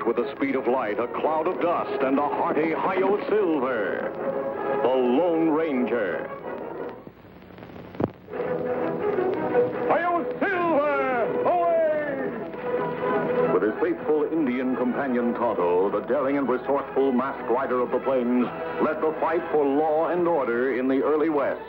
with the speed of light, a cloud of dust, and a hearty Hi-Yo Silver, the Lone Ranger. Hi-Yo Silver, away! With his faithful Indian companion Tonto, the daring and resourceful masked rider of the plains led the fight for law and order in the early West.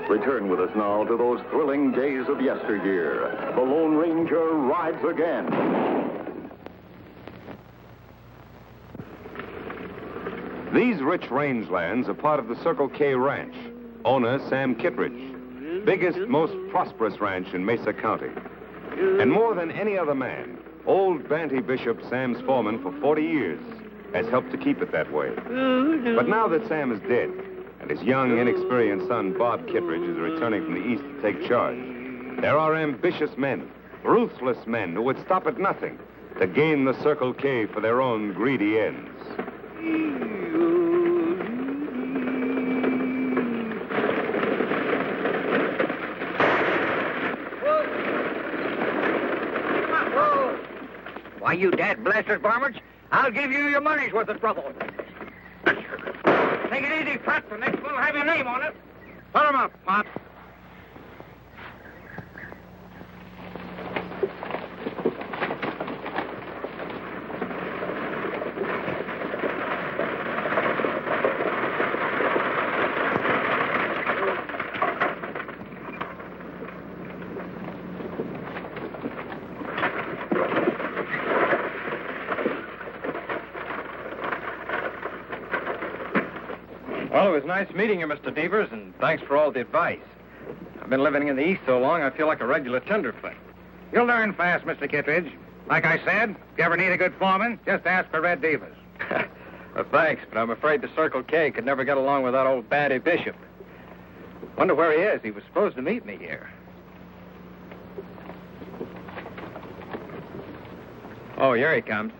Return with us now to those thrilling days of yesteryear. The Lone Ranger rides again. These rich rangelands are part of the Circle K Ranch. Owner Sam Kittredge. Biggest, most prosperous ranch in Mesa County. And more than any other man, old Banty Bishop, Sam's foreman for 40 years, has helped to keep it that way. But now that Sam is dead, and his young, inexperienced son, Bob Kittredge, is returning from the east to take charge, there are ambitious men, ruthless men who would stop at nothing to gain the Circle K for their own greedy ends. Why, you dad-blasted varmints, I'll give you your money's worth of trouble. Take it easy, Pop. The next one will have your name on it. Put him up, Pop. Well, it was nice meeting you, Mr. Devers, and thanks for all the advice. I've been living in the East so long, I feel like a regular tenderfoot. You'll learn fast, Mr. Kittredge. Like I said, if you ever need a good foreman, just ask for Red Devers. Well, thanks, but I'm afraid the Circle K could never get along with that old Banty Bishop. Wonder where he is. He was supposed to meet me here. Oh, here he comes.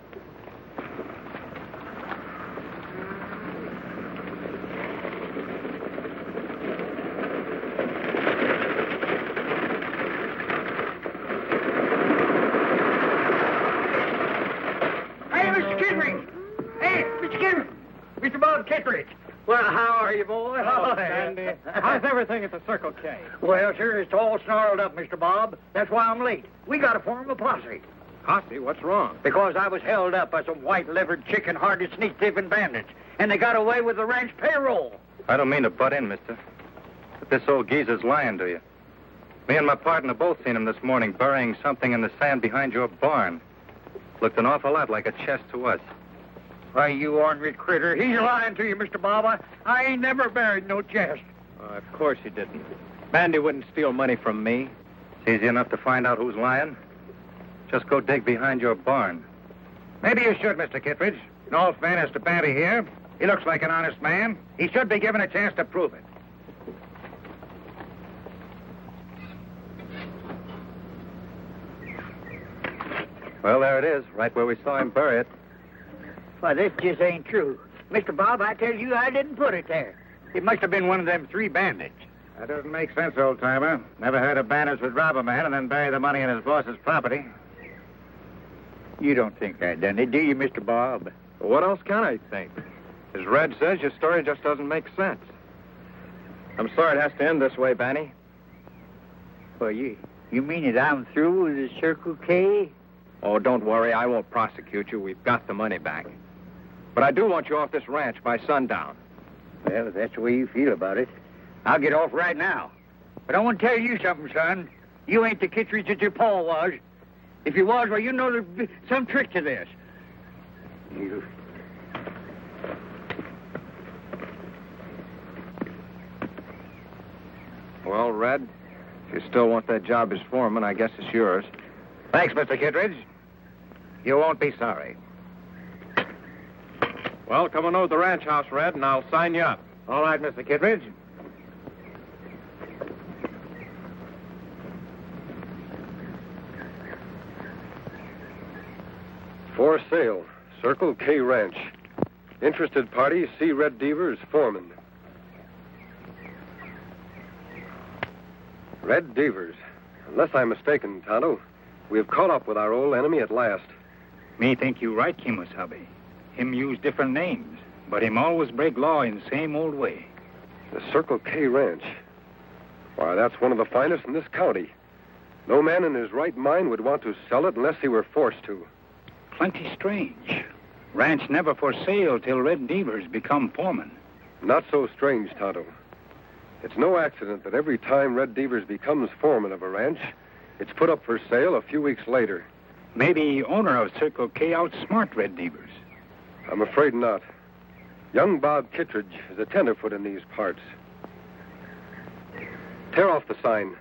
Mr. Bob Kittredge. Well, how are you, boy? Hello, Sandy. How's everything at the Circle K? Well, sure, it's all snarled up, Mr. Bob. That's why I'm late. We got to form a posse. Posse? What's wrong? Because I was held up by some white-livered, chicken-hearted, sneak-thieving bandits, and they got away with the ranch payroll. I don't mean to butt in, mister, but this old geezer's lying to you. Me and my partner both seen him this morning burying something in the sand behind your barn. Looked an awful lot like a chest to us. Why, you ornery critter, he's lying to you, Mr. Bob. I ain't never buried no chest. Of course you didn't. Bandy wouldn't steal money from me. It's easy enough to find out who's lying. Just go dig behind your barn. Maybe you should, Mr. Kittredge. In all fairness to Banty here, he looks like an honest man. He should be given a chance to prove it. Well, there it is, right where we saw him bury it. Why, this just ain't true. Mr. Bob, I tell you, I didn't put it there. It must have been one of them three bandits. That doesn't make sense, old-timer. Never heard of bandits would rob a man and then bury the money in his boss's property. You don't think I done it, do you, Mr. Bob? Well, what else can I think? As Red says, your story just doesn't make sense. I'm sorry it has to end this way, Banny. Well, you mean that I'm through with the Circle K? Oh, don't worry. I won't prosecute you. We've got the money back. But I do want you off this ranch by sundown. Well, if that's the way you feel about it, I'll get off right now. But I want to tell you something, son. You ain't the Kittredge that your pa was. If you was, well, you know there's some trick to this. Well, Red, if you still want that job as foreman, I guess it's yours. Thanks, Mr. Kittredge. You won't be sorry. Well, come on over to the ranch house, Red, and I'll sign you up. All right, Mr. Kittredge. For sale, Circle K Ranch. Interested parties, see Red Devers, foreman. Red Devers. Unless I'm mistaken, Tonto, we have caught up with our old enemy at last. Me think you right, Kimosabe. Him use different names, but him always break law in the same old way. The Circle K Ranch. Why, that's one of the finest in this county. No man in his right mind would want to sell it unless he were forced to. Plenty strange. Ranch never for sale till Red Devers become foreman. Not so strange, Tonto. It's no accident that every time Red Devers becomes foreman of a ranch, it's put up for sale a few weeks later. Maybe owner of Circle K outsmart Red Devers. I'm afraid not. Young Bob Kittredge is a tenderfoot in these parts. Tear off the sign.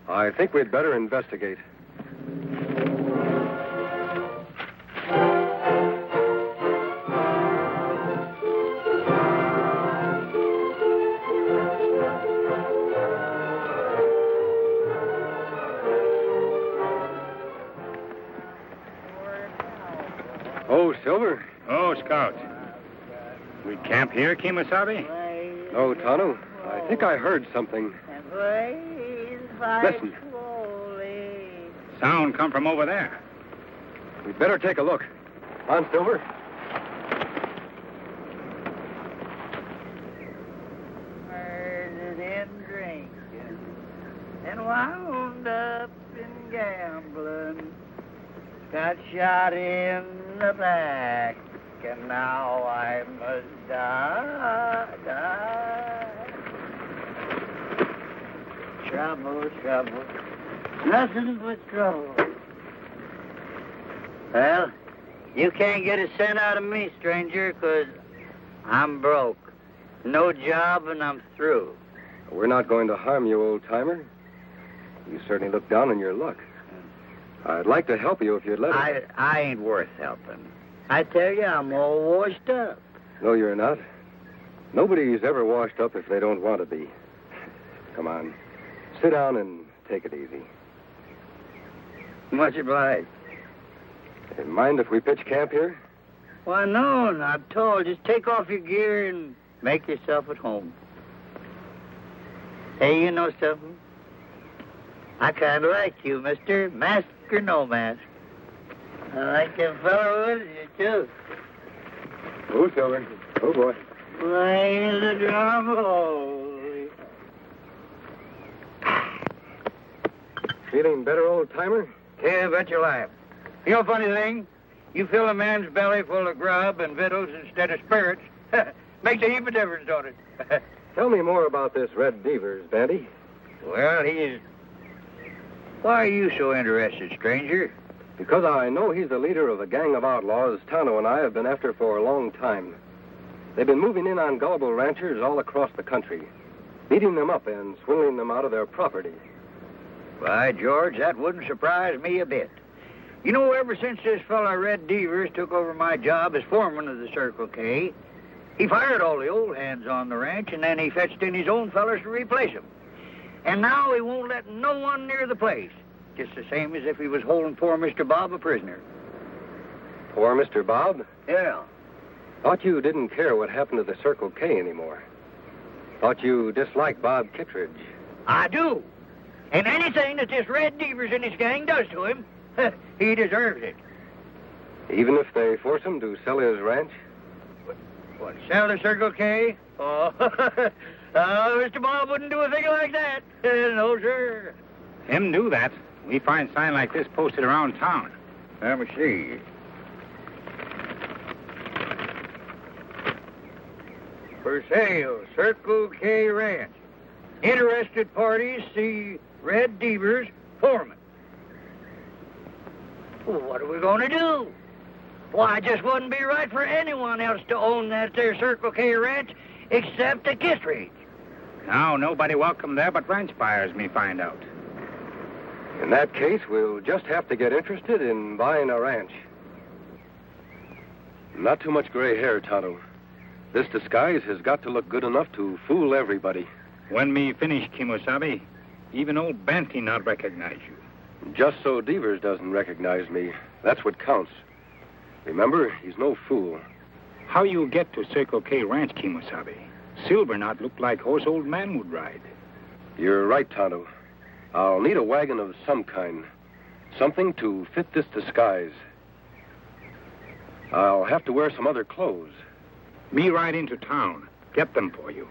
I think we'd better investigate. Oh, Silver? Oh, Scout. We camp here, Kimosabe? No, Tonto. I think I heard something. Listen. Sound come from over there. We'd better take a look. On, Silver. Murdered and drinking and wound up in gambling. Got shot in the back, and now I must die. Trouble, nothing but trouble. Well, you can't get a cent out of me, stranger, 'cause I'm broke. No job, and I'm through. We're not going to harm you, old-timer. You certainly look down on your luck. I'd like to help you if you'd let us. I ain't worth helping. I tell you, I'm all washed up. No, you're not. Nobody's ever washed up if they don't want to be. Come on. Sit down and take it easy. Much obliged. Mind if we pitch camp here? Why, no, not at all. Just take off your gear and make yourself at home. Hey, you know something? I kind of like you, mister. Mask or no mask. I like that fellow with you, too. Oh, Silver. Oh, boy. Play the drum. Feeling better, old-timer? Yeah, bet your life. You know, funny thing, you fill a man's belly full of grub and victuals instead of spirits. Makes a heap of difference, don't it? Tell me more about this Red Devers, Bandy. Well, he's... Why are you so interested, stranger? Because I know he's the leader of a gang of outlaws Tonto and I have been after for a long time. They've been moving in on gullible ranchers all across the country, beating them up and swindling them out of their property. Why, George, that wouldn't surprise me a bit. You know, ever since this fella Red Devers took over my job as foreman of the Circle K, he fired all the old hands on the ranch, and then he fetched in his own fellas to replace them. And now he won't let no one near the place, just the same as if he was holding poor Mr. Bob a prisoner. Poor Mr. Bob? Yeah. Thought you didn't care what happened to the Circle K anymore. Thought you disliked Bob Kittredge. I do. And anything that this Red Devers and his gang does to him, he deserves it. Even if they force him to sell his ranch? What, sell the Circle K? Oh, Mr. Bob wouldn't do a thing like that. No, sir. Him do that. We find sign like this posted around town. Let me see. For sale, Circle K Ranch. Interested parties see Red Devers, foreman. Well, what are we going to do? Why, it just wouldn't be right for anyone else to own that there Circle K Ranch except the Kittredge. Now, nobody welcome there but ranch buyers, me find out. In that case, we'll just have to get interested in buying a ranch. Not too much gray hair, Tonto. This disguise has got to look good enough to fool everybody. When me finish, Kimosabe, even old Banty not recognize you. Just so Devers doesn't recognize me. That's what counts. Remember, he's no fool. How you get to Circle K Ranch, Kimosabe? Silver not look like horse old man would ride. You're right, Tonto. I'll need a wagon of some kind. Something to fit this disguise. I'll have to wear some other clothes. Me ride into town. Get them for you.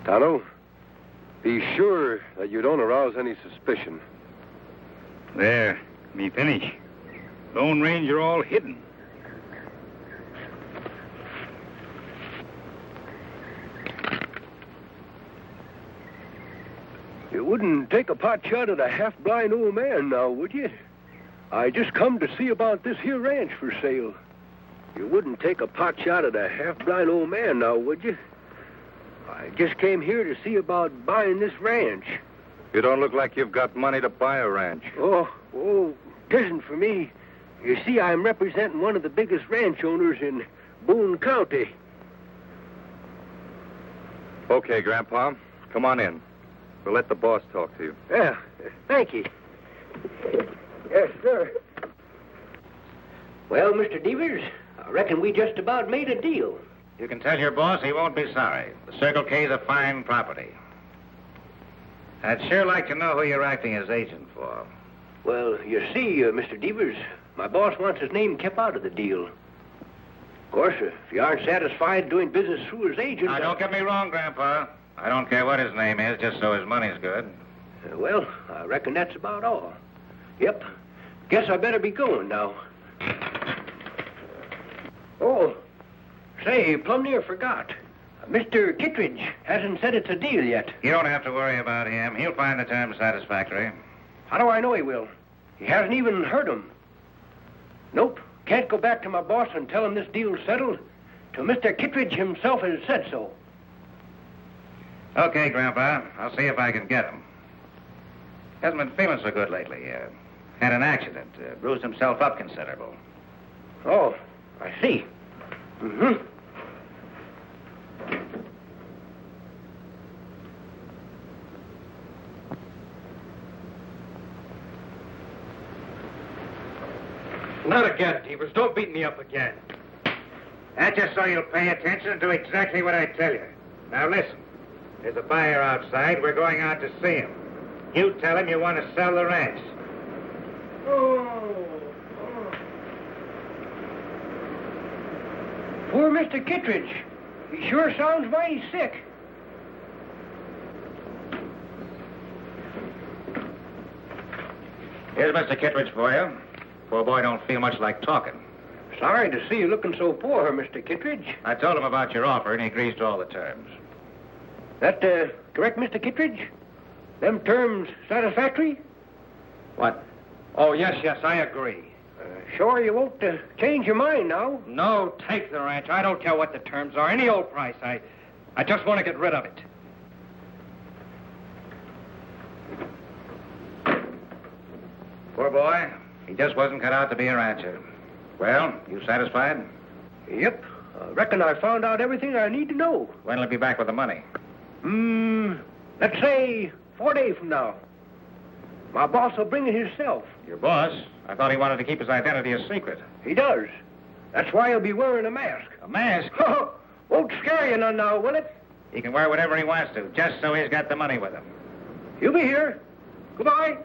Tonto, be sure that you don't arouse any suspicion. There, me finish. Lone Ranger all hidden. You wouldn't take a pot shot at a half-blind old man now, would you? I just come to see about this here ranch for sale. You wouldn't take a pot shot at a half-blind old man now, would you? I just came here to see about buying this ranch. You don't look like you've got money to buy a ranch. Oh, it isn't for me. You see, I'm representing one of the biggest ranch owners in Boone County. Okay, Grandpa. Come on in. We'll let the boss talk to you. Yeah, thank you. Yes, sir. Well, Mr. Devers, I reckon we just about made a deal. You can tell your boss he won't be sorry. The Circle K's a fine property. I'd sure like to know who you're acting as agent for. Well, you see, Mr. Devers, my boss wants his name kept out of the deal. Of course, if you aren't satisfied doing business through his agent... Now, don't get me wrong, Grandpa. I don't care what his name is, just so his money's good. Well, I reckon that's about all. Yep. Guess I better be going now. Oh, say, plumb near forgot. Mr. Kittredge hasn't said it's a deal yet. You don't have to worry about him. He'll find the terms satisfactory. How do I know he will? He hasn't even heard 'em. Nope. Can't go back to my boss and tell him this deal's settled till Mr. Kittredge himself has said so. Okay, Grandpa. I'll see if I can get him. Hasn't been feeling so good lately. Had an accident. Bruised himself up considerable. Oh, I see. Mm-hmm. Not again, Devers. Don't beat me up again. That's just so you'll pay attention and do exactly what I tell you. Now listen. There's a buyer outside. We're going out to see him. You tell him you want to sell the ranch. Poor Mr. Kittredge. He sure sounds mighty sick. Here's Mr. Kittredge for you. Poor boy don't feel much like talking. Sorry to see you looking so poor, Mr. Kittredge. I told him about your offer, and he agrees to all the terms. That, correct, Mr. Kittredge? Them terms satisfactory? What? Oh, yes, I agree. Sure you won't change your mind now? No, take the ranch. I don't care what the terms are. Any old price. I just want to get rid of it. Poor boy. He just wasn't cut out to be a rancher. Well, you satisfied? Yep. I reckon I found out everything I need to know. When'll he be back with the money? Let's say 4 days from now. My boss will bring it himself. Your boss? I thought he wanted to keep his identity a secret. He does. That's why he'll be wearing a mask. A mask? Won't scare you none now, will it? He can wear whatever he wants to, just so he's got the money with him. He'll be here. Goodbye.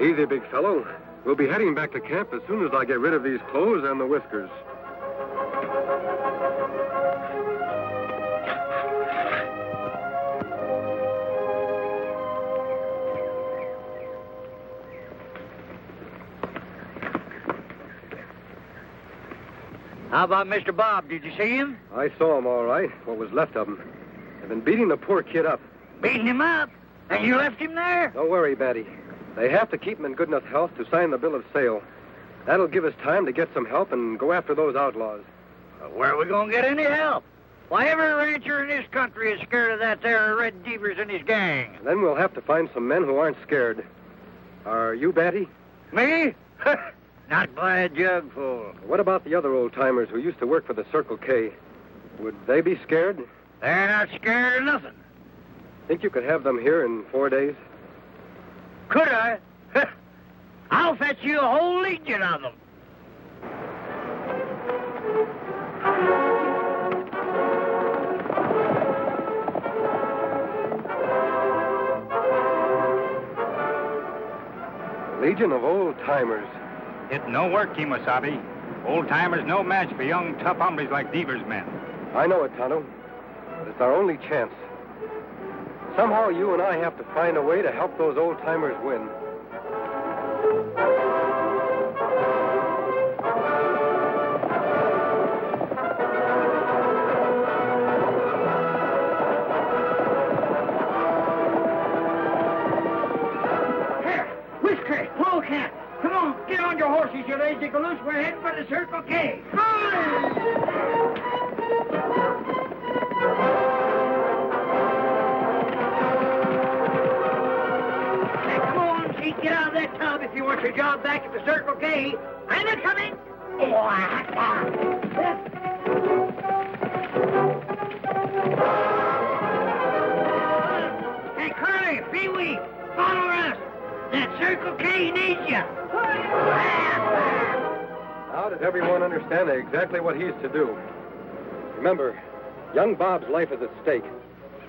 Easy, big fellow. We'll be heading back to camp as soon as I get rid of these clothes and the whiskers. How about Mr. Bob? Did you see him? I saw him all right, what was left of him. They've been beating the poor kid up. Beating him up? And you left him there? Don't worry, Betty. They have to keep him in good enough health to sign the bill of sale. That'll give us time to get some help and go after those outlaws. Where are we going to get any help? Why, every rancher in this country is scared of that there Red Devers and his gang. Then we'll have to find some men who aren't scared. Are you Batty? Me? Not by a jugful. What about the other old-timers who used to work for the Circle K? Would they be scared? They're not scared of nothing. Think you could have them here in 4 days? Could I? I'll fetch you a whole legion of them. Legion of old-timers. It no work, Kimosabe. Old-timers no match for young, tough hombres like Devers' men. I know it, Tonto. But it's our only chance. Somehow you and I have to find a way to help those old-timers win. You lazy galoose, we're heading for the Circle K. Hey, come on, Chief, get out of that tub if you want your job back at the Circle K. And they're coming. Hey, Curly, Pee-wee, follow us. That Circle K needs you. Now does everyone understand exactly what he's to do? Remember, young Bob's life is at stake.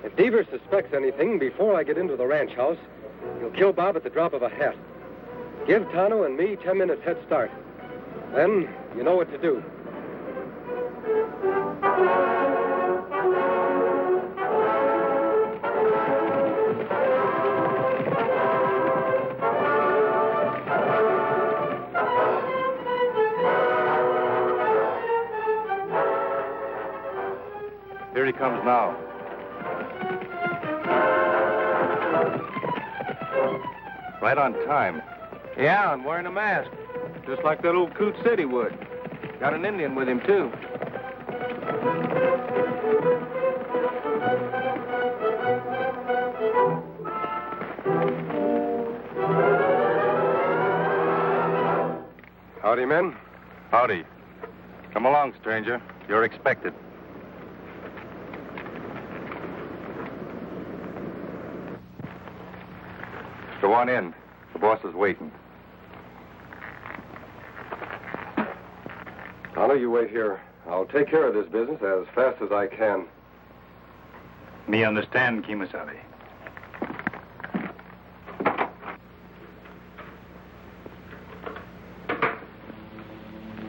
If Devers suspects anything before I get into the ranch house, he'll kill Bob at the drop of a hat. Give Tonto and me 10 minutes head start. Then you know what to do. Here he comes now. Right on time. Yeah, I'm wearing a mask. Just like that old coot said he would. Got an Indian with him, too. Howdy, men. Howdy. Come along, stranger. You're expected. Go on in. The boss is waiting. Tonto, you wait here. I'll take care of this business as fast as I can. Me understand, Kimosabe.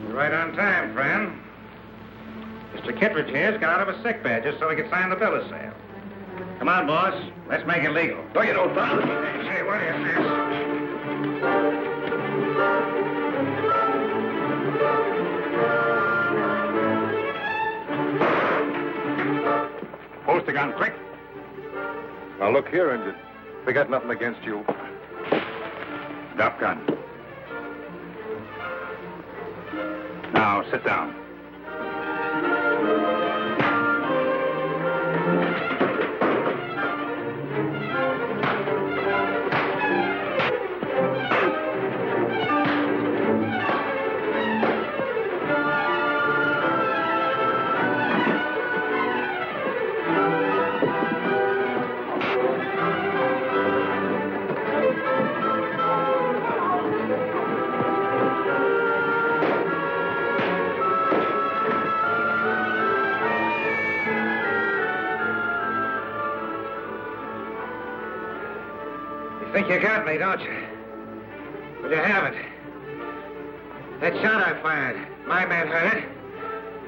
You're right on time, friend. Mr. Kittredge here's got out of a sick bed just so he could sign the bill of sale. Come on, boss. Let's make it legal. No, you don't, Tonto. Say, what is this? Post the gun, quick. Now, look here, Injun. We got nothing against you. Drop gun. Now, sit down. Think you got me, don't you? But you haven't. That shot I fired, my man heard it.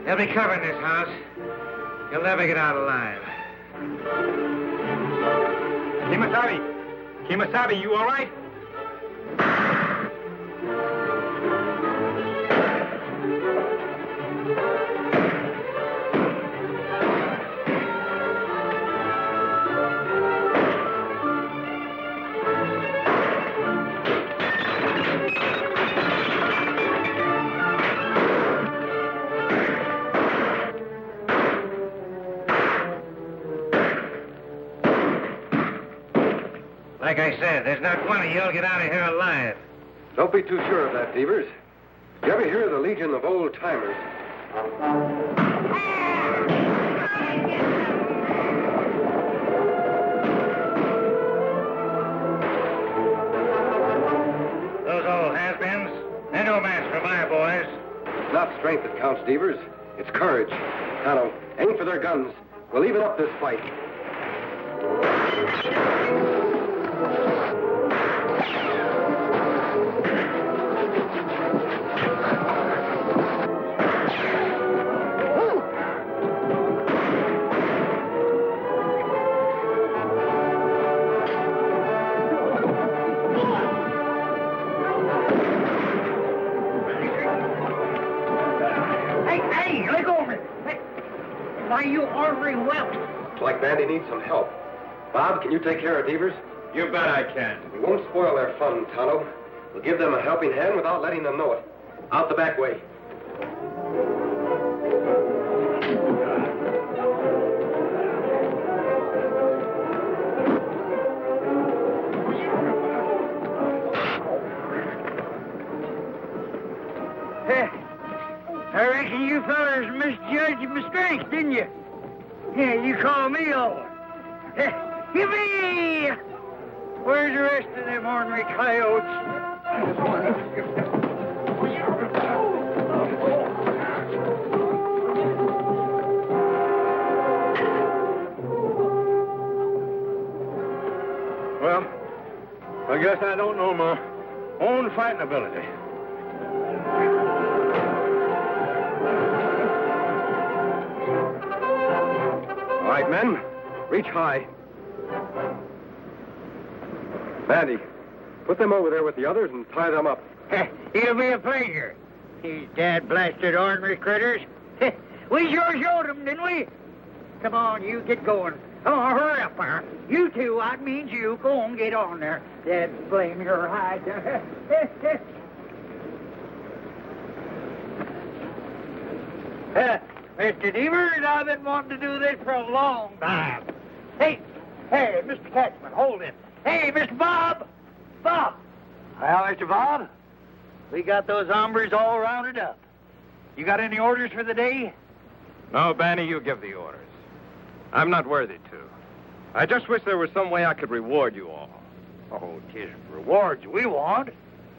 They'll be covering this house. You'll never get out alive. Kimosabe! Kimosabe, you all right? Like I said, there's not one of you'll get out of here alive. Don't be too sure of that, Devers. You ever hear of the Legion of Old Timers? Those old has-beens, they're no match for my boys. It's not strength that counts, Devers. It's courage. Tonto, aim for their guns. We'll even up this fight. Hey, let go of me. Hey, why, you ornery whelp. Looks like Bandy needs some help. Bob, can you take care of Devers? You bet I can. We won't spoil their fun, Tonto. We'll give them a helping hand without letting them know it. Out the back way. I reckon you fellas misjudged my strength, didn't you? Yeah, you called me over. Yippee! Where's the rest of them ornery coyotes? Well, I guess I don't know my own fighting ability. All right, men. Reach high. Bandy, put them over there with the others and tie them up. It'll be a pleasure. These dad-blasted ornery critters. We sure showed them, didn't we? Come on, you get going. Oh, hurry up, there. You two, that means you. Go on, get on there. Dad, blame your hide. Mr. Devers, I've been wanting to do this for a long time. Hey, Mr. Catchman, hold it. Hey, Mr. Bob! Bob! Well, Mr. Bob, we got those hombres all rounded up. You got any orders for the day? No, Banny, you give the orders. I'm not worthy to. I just wish there was some way I could reward you all. Oh, 'tis rewards we want.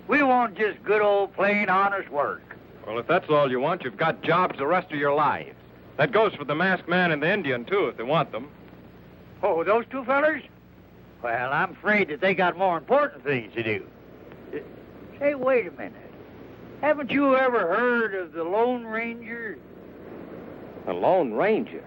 We want just good old plain honest work. Well, if that's all you want, you've got jobs the rest of your lives. That goes for the masked man and the Indian, too, if they want them. Oh, those two fellers? Well, I'm afraid that they got more important things to do. Say, wait a minute. Haven't you ever heard of the Lone Ranger? The Lone Ranger?